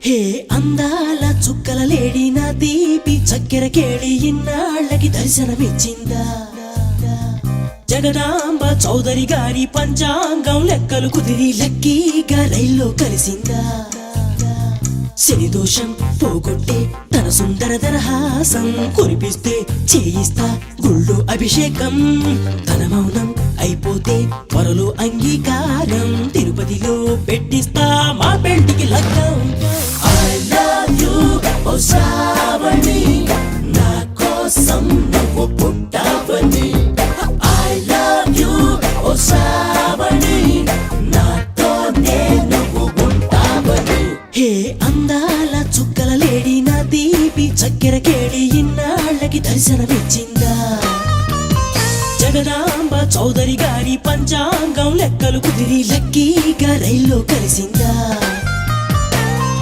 హే అందాల చుక్కల లేడి నా దీపి చక్కెర కేళి ఇన్నాళ్ళకి దర్శనమిచ్చిందా జగదాంబ చౌదరి గారి పంచాంగం లెక్కలు కుదిరి లక్కీగా రైల్లో కలిసిందా శని దోషం పోగొట్టే తన సుందర దరహాసం కురిపిస్తే చేయిస్తా గుళ్ళు అభిషేకం తన మౌనం అయిపోతే త్వరలో అంగీకారం తిరుపతిలో పెట్టిస్తా మా పెళ్లికి లగ్గం I love you ఓ శ్రావణి నా కోసం నువ్వు పుట్టావని I love you ఓ శ్రావణి నాతోనే నువ్వు ఉంటావని హే అందాల చుక్కల లేడి నా దీపి చక్కెర కేళి ఇన్నాళ్ళకి దర్శనమిచ్చిందా జగదాంబ చౌదరి గారి పంచాంగం లెక్కలు కుదిరి లక్కీగా రైల్లో కలిసిందా